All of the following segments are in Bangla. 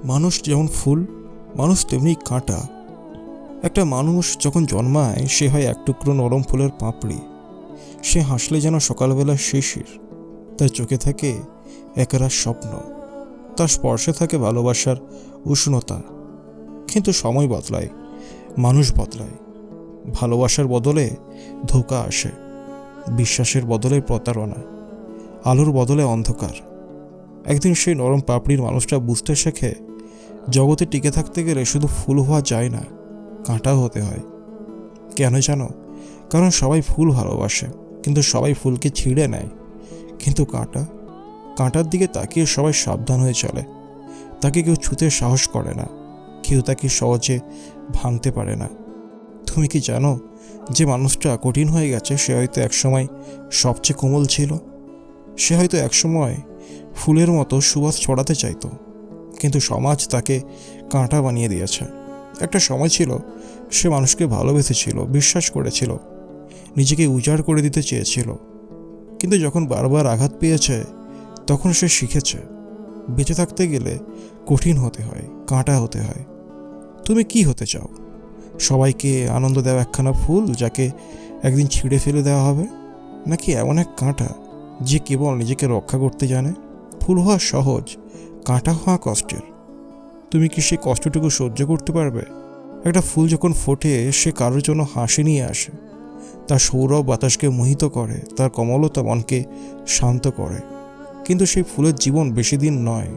মানুষ যেমন ফুল, মানুষ তেমনি কাঁটা। একটা মানুষ যখন জন্মায় সে হয় এক টুকরো নরম ফুলের পাপড়ি। সে হাসলে যেন সকালবেলা শিশির, তার চোখে থাকে একরাশ স্বপ্ন, তার স্পর্শে থাকে ভালোবাসার উষ্ণতা। কিন্তু সময় বদলায়, মানুষ বদলায়। ভালোবাসার বদলে ধোঁকা আসে, বিশ্বাসের বদলে প্রতারণা, আলোর বদলে অন্ধকার। একদিন সেই নরম পাপড়ির মানুষটা বুঝতে শেখে, জগতে টিকে থাকতে গেলে শুধু ফুল হওয়া যায় না, কাঁটাও হতে হয়। কেন জানো? কারণ সবাই ফুল ভালোবাসে, কিন্তু সবাই ফুলকে ছিঁড়ে নেয়। কিন্তু কাঁটার দিকে তাকিয়ে সবাই সাবধান হয়ে চলে। তাকে কেউ ছুঁতে সাহস করে না, কেউ তাকে সহজে ভাঙতে পারে না। তুমি কি জানো, যে মানুষটা কঠিন হয়ে গেছে সে হয়তো একসময় সবচেয়ে কোমল ছিল। সে হয়তো একসময় ফুলের মতো সুবাস ছড়াতে চাইতো, কিন্তু সমাজ তাকে কাঁটা বানিয়ে দিয়েছে। একটা সময় ছিল সে মানুষকে ভালোবেসেছিল, বিশ্বাস করেছিল, নিজেকে উজাড় করে দিতে চেয়েছিল। কিন্তু যখন বারবার আঘাত পেয়েছে তখন সে শিখেছে, বেঁচে থাকতে গেলে কঠিন হতে হয়, কাঁটা হতে হয়। তুমি কি হতে চাও? সবাইকে আনন্দ দেওয়া একখানা ফুল যাকে একদিন ছিঁড়ে ফেলে দেওয়া হবে, নাকি এমন এক কাঁটা যে কেবল নিজেকে রক্ষা করতে জানে? ফুল হওয়া সহজ, কাঁটা হওয়া কষ্টের। তুমি কি সেই কষ্টটুকু সহ্য করতে পারবে? একটা ফুল যখন ফোটে সে কারোর জন্য হাসি নিয়ে আসে, তার সৌরভ বাতাসকে মোহিত করে, তার কমলতা মনকে শান্ত করে। কিন্তু সেই ফুলের জীবন বেশি দিন নয়।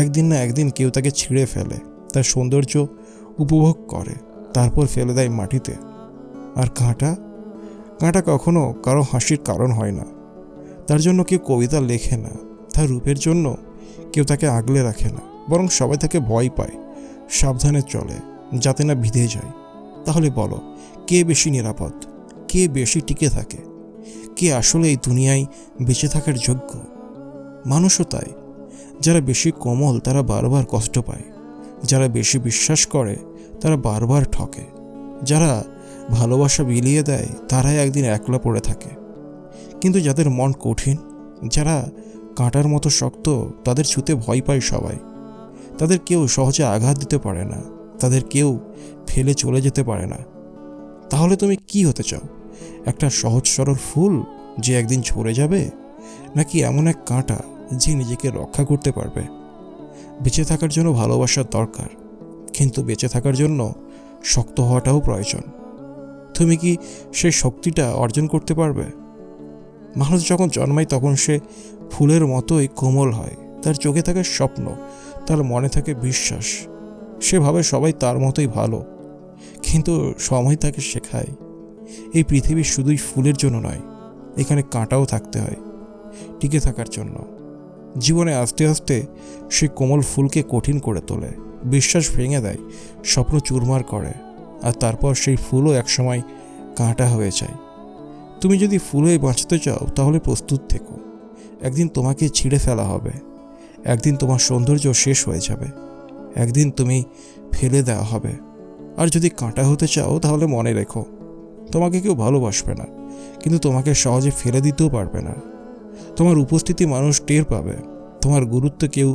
একদিন না একদিন কেউ তাকে ছিঁড়ে ফেলে, তার সৌন্দর্য উপভোগ করে, তারপর ফেলে দেয় মাটিতে। আর কাঁটা কাঁটা কখনো কারো হাসির কারণ হয় না। তার জন্য কেউ কবিতা লেখে না, তার রূপের জন্য কেউ তাকে আগলে রাখে না, বরং সবাই তাকে ভয় পায়, সাবধানে চলে, যাতে না ভিধে যায়। তাহলে বলো, কে বেশি নিরাপদ? কে বেশি টিকে থাকে? কে আসলে এই দুনিয়ায় বেঁচে থাকার যোগ্য? মানুষও তাই। যারা বেশি কোমল তারা বারবার কষ্ট পায়, যারা বেশি বিশ্বাস করে তারা বারবার ঠকে, যারা ভালোবাসা বিলিয়ে দেয় তারাই একদিন একলা পড়ে থাকে। কিন্তু যাদের মন কঠিন, যারা কাঁটার মতো শক্ত, তাদের ছুঁতে ভয় পায় সবাই। তাদের কেউ সহজে আঘাত দিতে পারে না, তাদের কেউ ফেলে চলে যেতে পারে না। তাহলে তুমি কি হতে চাও? একটা সহজ সরল ফুল যে একদিন ঝরে যাবে, নাকি এমন এক কাঁটা যে নিজেকে রক্ষা করতে পারবে? বেঁচে থাকার জন্য ভালোবাসার দরকার, কিন্তু বেঁচে থাকার জন্য শক্ত হওয়াটাও প্রয়োজন। তুমি কি সেই শক্তিটা অর্জন করতে পারবে? মানুষ যখন জন্মায় তখন সে ফুলের মতোই কোমল হয়। তার চোখে থাকে স্বপ্ন, তার মনে থাকে বিশ্বাস। সে ভাবে সবাই তার মতোই ভালো। কিন্তু সময় তাকে শেখায়, এই পৃথিবী শুধুই ফুলের জন্য নয়, এখানে কাঁটাও থাকতে হয় টিকে থাকার জন্য। জীবনে আস্তে আস্তে সে কোমল ফুলকে কঠিন করে তোলে, বিশ্বাস ভেঙে দেয়, স্বপ্ন চুরমার করে, আর তারপর সেই ফুলও একসময় কাঁটা হয়ে যায়। তুমি যদি ফুল হয়ে বাঁচতে চাও তাহলে প্রস্তুত থেকো। একদিন তোমাকে ছিঁড়ে ফেলা হবে, একদিন তোমার সৌন্দর্য শেষ হয়ে যাবে, একদিন তুমি ফেলে দেওয়া হবে। আর যদি কাঁটা হতে চাও তাহলে মনে রেখো, তোমাকে কেউ ভালোবাসবে না, কিন্তু তোমাকে সহজে ফেলে দিতেও পারবে না। তোমার উপস্থিতি মানুষ টের পাবে, তোমার গুরুত্ব কেউ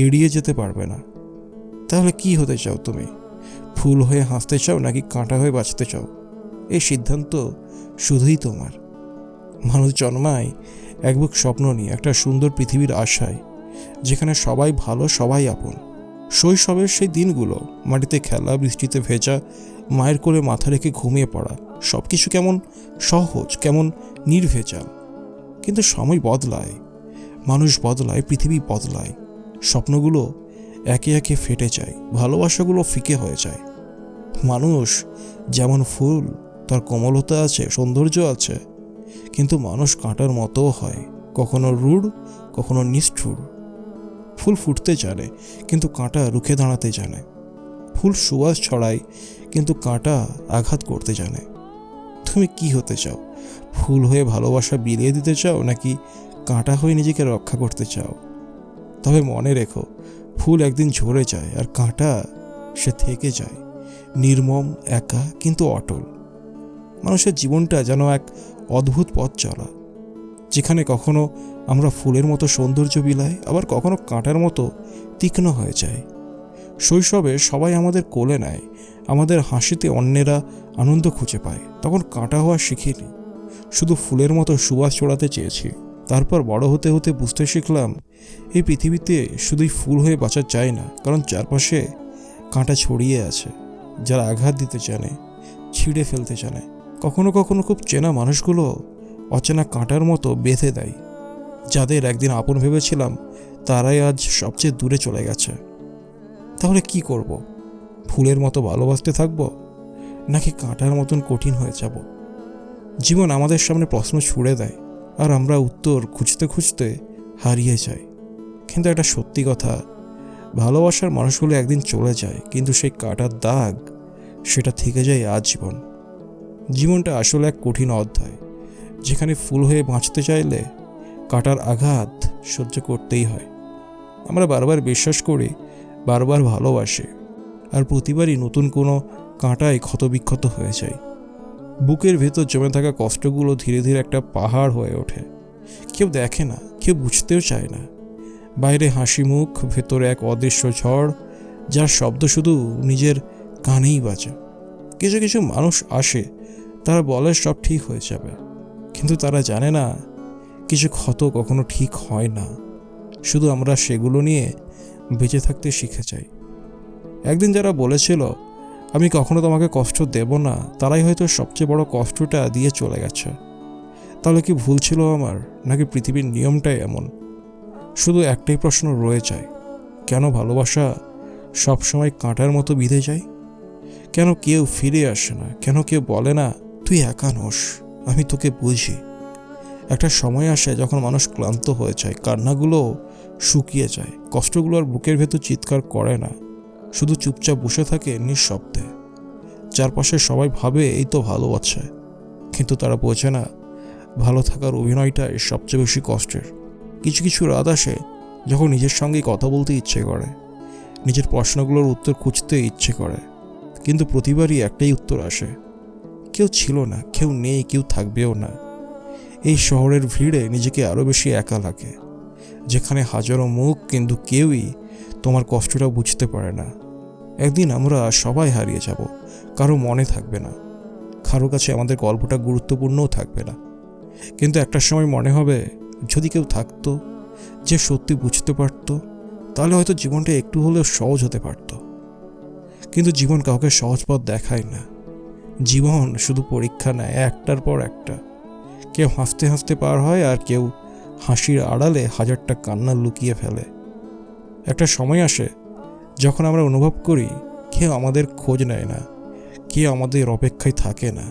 এড়িয়ে যেতে পারবে না। তাহলে কি হতে চাও তুমি? ফুল হয়ে হাসতে চাও নাকি কাঁটা হয়ে বাঁচতে চাও? এই সিদ্ধান্ত শুধুই তোমার। মানুষ জন্মায় এক বুক স্বপ্ন নিয়ে, একটা সুন্দর পৃথিবীর আশায়, যেখানে সবাই ভালো, সবাই আপন। শৈশবের সেই দিনগুলো, মাটিতে খেলা, বৃষ্টিতে ভেজা, মায়ের কোলে মাথা রেখে ঘুমিয়ে পড়া, সব কিছু কেমন সহজ, কেমন নির্ভেজাল। কিন্তু সময় বদলায়, মানুষ বদলায়, পৃথিবী বদলায়। স্বপ্নগুলো একে একে ফেটে যায়, ভালোবাসাগুলো ফিকে হয়ে যায়। মানুষ যেমন ফুল, তার কোমলতা আছে, সৌন্দর্য আছে, কিন্তু মানুষ কাঁটার মতোও হয়, কখনো রূঢ়, কখনো নিষ্ঠুর। ফুল ফুটতে জানে, কিন্তু কাঁটা রুখে দাঁড়াতে জানে। ফুল সুবাস ছড়ায়, কিন্তু কাঁটা আঘাত করতে জানে। তুমি কি হতে চাও? ফুল হয়ে ভালোবাসা বিলিয়ে দিতে চাও, নাকি কাঁটা হয়ে নিজেকে রক্ষা করতে চাও? তবে মনে রেখো, ফুল একদিন ঝরে যায়, আর কাঁটা সে থেকে যায়, নির্মম, একা, কিন্তু অটল। মানুষের জীবনটা যেন এক অদ্ভুত পথ চলা, যেখানে কখনো আমরা ফুলের মতো সৌন্দর্য বিলাই, আবার কখনো কাঁটার মতো তীক্ষ্ণ হয়ে যায়। শৈশবে সবাই আমাদের কোলে নেয়, আমাদের হাসিতে অন্যেরা আনন্দ খুঁজে পায়। তখন কাঁটা হওয়া শিখিনি, শুধু ফুলের মতো সুবাস ছড়াতে চেয়েছি। তারপর বড় হতে হতে বুঝতে শিখলাম, এই পৃথিবীতে শুধুই ফুল হয়ে বাঁচা যায় না, কারণ চারপাশে কাঁটা ছড়িয়ে আছে, যারা আঘাত দিতে জানে, ছিঁড়ে ফেলতে জানে। কখনো কখনো খুব চেনা মানুষগুলো অচেনা কাঁটার মতো বেঁধে দেয়। যাদের একদিন আপন ভেবেছিলাম, তারাই আজ সবচেয়ে দূরে চলে গেছে। তাহলে কি করব? ফুলের মতো ভালোবাসতে থাকবো, নাকি কাঁটার মতন কঠিন হয়ে যাব? জীবন আমাদের সামনে প্রশ্ন ছুড়ে দেয়, আর আমরা উত্তর খুঁজতে খুঁজতে হারিয়ে যাই। কিন্তু একটা সত্যি কথা, ভালোবাসার মানুষগুলো একদিন চলে যায়, কিন্তু সেই কাঁটার দাগ সেটা থেকে যায় আজীবন। জীবনটা আসলে এক কঠিন অধ্যায়, যেখানে ফুল হয়ে বাঁচতে চাইলে কাঁটার আঘাত সহ্য করতেই হয়। আমরা বারবার বিশ্বাস করি, বারবার ভালোবাসি, আর প্রতিবারই নতুন কোনো কাঁটায় ক্ষতবিক্ষত হয়ে যায়। বুকের ভেতর জমে থাকা কষ্টগুলো ধীরে ধীরে একটা পাহাড় হয়ে ওঠে। কেউ দেখে না, কেউ বুঝতেও চায় না। বাইরে হাসি মুখ, ভেতরে এক অদৃশ্য ঝড়, যার শব্দ শুধু নিজের কানেই বাজে। কিছু কিছু মানুষ আসে, তারা বলে সব ঠিক হয়ে যাবে, কিন্তু তারা জানে না কিছু ক্ষত কখনো ঠিক হয় না। শুধু আমরা সেগুলো নিয়ে বেঁচে থাকতে শিখে যাই। একদিন যারা বলেছিল আমি কখনো তোমাকে কষ্ট দেব না, তারাই হয়তো সবচেয়ে বড় কষ্টটা দিয়ে চলে গেছে। তাহলে কি ভুল ছিল আমার, নাকি পৃথিবীর নিয়মটাই এমন? শুধু একটাই প্রশ্ন রয়ে যায়, কেন ভালোবাসা সবসময় কাঁটার মতো বিঁধে যায়? কেন কেউ ফিরে আসে না? কেন কেউ বলে না তুই একা নোস, আমি তোকে বুঝি? একটা সময় আসে যখন মানুষ ক্লান্ত হয়ে যায়, কান্নাগুলো শুকিয়ে যায়, কষ্টগুলো আর বুকের ভেতর চিৎকার করে না, শুধু চুপচাপ বসে থাকে নিঃশব্দে। চারপাশে সবাই ভাবে এই তো ভালো আছে, কিন্তু তারা বোঝে না ভালো থাকার অভিনয়টাই সবচেয়ে বেশি কষ্টের। কিছু কিছু রাত আসে যখন নিজের সঙ্গেই কথা বলতে ইচ্ছে করে, নিজের প্রশ্নগুলোর উত্তর খুঁজতে ইচ্ছে করে, কিন্তু প্রতিবারই একটাই উত্তর আসে, কেউ ছিল না, কেউ নেই, কেউ থাকবেও না। এই শহরের ভিড়ে নিজেকে আরও বেশি একা লাগে, যেখানে হাজারো মুখ, কিন্তু কেউই তোমার কষ্টটা বুঝতে পারে না। একদিন আমরা সবাই হারিয়ে যাব, কারো মনে থাকবে না, কারো কাছে আমাদের গল্পটা গুরুত্বপূর্ণও থাকবে না। কিন্তু একটা সময় মনে হবে, যদি কেউ থাকতো যে সত্যি বুঝতে পারতো, তাহলে হয়তো জীবনটা একটু হলেও সহজ হতে পারত। কিন্তু জীবন কাউকে সহজ পথ দেখায় না। জীবন শুধু পরীক্ষা নেয়, একটার পর একটা। কেউ হাসতে হাসতে পার হয়, আর কেউ হাসির আড়ালে হাজারটা কান্না লুকিয়ে ফেলে। একটা সময় আসে যখন আমরা অনুভব করি কেউ আমাদের খোঁজ নেয় না, কেউ আমাদের অপেক্ষায় থাকে না।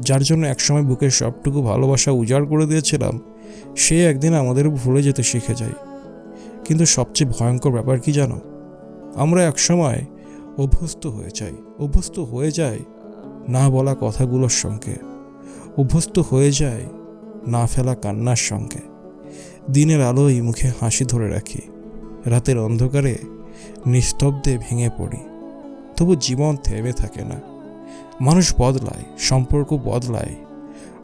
যার জন্য একসময় বুকের সবটুকু ভালোবাসা উজাড় করে দিয়েছিলাম, সে একদিন আমাদের ভুলে যেতে শিখে যায়। কিন্তু সবচেয়ে ভয়ঙ্কর ব্যাপার কি জানো? আমরা একসময় অভ্যস্ত হয়ে যাই না বলা কথাগুলোর সঙ্গে, অভ্যস্ত হয়ে যায় না ফেলা কান্নার সঙ্গে। দিনের আলোয় মুখে হাসি ধরে রাখি, রাতের অন্ধকারে নিস্তব্ধে ভেঙে পড়ি। তবু জীবন থেমে থাকে না। মানুষ বদলায়, সম্পর্ক বদলায়,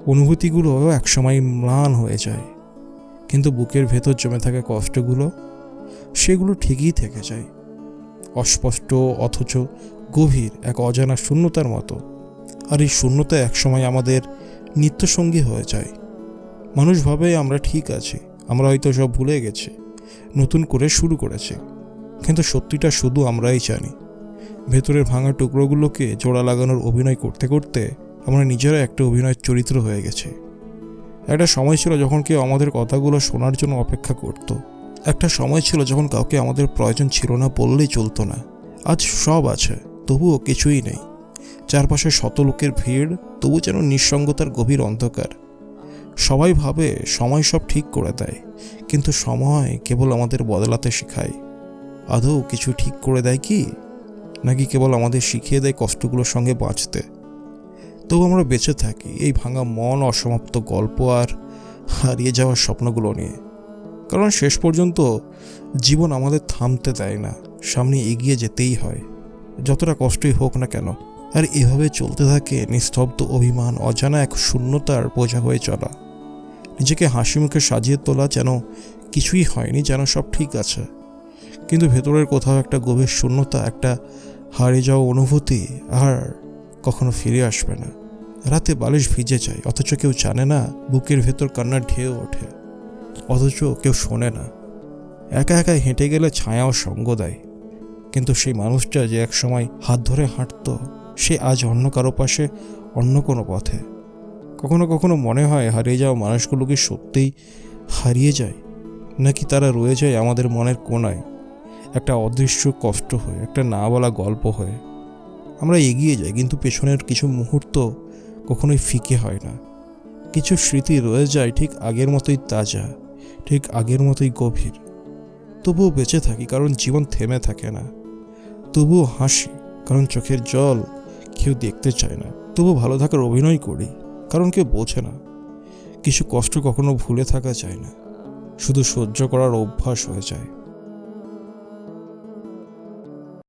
অনুভূতিগুলোও একসময় ম্লান হয়ে যায়, কিন্তু বুকের ভেতর জমে থাকা কষ্টগুলো, সেগুলো ঠিকই থেকে যায়, অস্পষ্ট অথচ গভীর, এক অজানা শূন্যতার মতো। আর এই শূন্যতা একসময় আমাদের নিত্যসঙ্গী হয়ে যায়। মানুষ ভাবে আমরা ঠিক আছি, আমরা হয়তো সব ভুলে গেছি, নতুন করে শুরু করেছি, কিন্তু সত্যিটা শুধু আমরাই জানি। ভেতরের ভাঙা টুকরোগুলোকে জোড়া লাগানোর অভিনয় করতে করতে আমরা নিজেরা একটা অভিনয়ের চরিত্র হয়ে গেছি। একটা সময় ছিল যখন কেউ আমাদের কথাগুলো শোনার জন্য অপেক্ষা করত। একটা সময় ছিল যখন কাউকে আমাদের প্রয়োজন ছিল না বললেই চলতো না। আজ সব আছে, তবুও কিছুই নেই। চারপাশে শত লোকের ভিড়, তবু যেন নিঃসঙ্গতার গভীর অন্ধকার। সবাই ভাবে সময় সব ঠিক করে দেয়, কিন্তু সময় কেবল আমাদের বদলাতে শেখায়। আদৌ কিছু ঠিক করে দেয় কি, নাকি কেবল আমাদের শিখিয়ে দেয় কষ্টগুলোর সঙ্গে বাঁচতে? তবু আমরা বেঁচে থাকি এই ভাঙা মন, অসমাপ্ত গল্প আর হারিয়ে যাওয়ার স্বপ্নগুলো নিয়ে। কারণ শেষ পর্যন্ত জীবন আমাদের থামতে দেয় না, সামনে এগিয়ে যেতেই হয়, যতটা কষ্টই হোক না কেন। আর এভাবে চলতে থাকে নিস্তব্ধ অভিমান, অজানা এক শূন্যতার বোঝা হয়ে চলা। নিজেকে হাসি মুখে সাজিয়ে তোলা, যেন কিছুই হয়নি, যেন সব ঠিক আছে। কিন্তু ভেতরের কোথাও একটা গভীর শূন্যতা, একটা হারিয়ে যাওয়া অনুভূতি আর কখনো ফিরে আসবে না। রাতে বালিশ ভিজে যায়, অথচ কেউ জানে না বুকের ভেতর কান্নার ঢেউ ওঠে, অথচ কেউ শোনে না। একা একা হেঁটে গেলে ছায়াও সঙ্গ দেয়, কিন্তু সেই মানুষটা যে একসময় হাত ধরে হাঁটতো, সে আজ অন্য কারো পাশে, অন্য কোনো পথে। কখনো কখনো মনে হয় হারিয়ে যাওয়া মানুষগুলো কি সত্যিই হারিয়ে যায়, নাকি তারা রয়ে যায় আমাদের মনের কোণায়, একটা অদৃশ্য কষ্ট হয়ে, একটা না বলা গল্প হয়ে। আমরা এগিয়ে যাই, কিন্তু পেছনের কিছু মুহূর্ত কখনোই ফিকে হয় না। কিছু স্মৃতি রয়ে যায় ঠিক আগের মতোই তাজা, ঠিক আগের মতোই গভীর। তবুও বেঁচে থাকি কারণ জীবন থেমে থাকে না। তবুও হাসি কারণ চোখের জল কেউ দেখতে চায় না। তবুও ভালো থাকার অভিনয় করি কারণ কেউ বোঝে না। কিছু কষ্ট কখনো ভুলে থাকা যায় না, শুধু সহ্য করার অভ্যাস হয়ে যায়।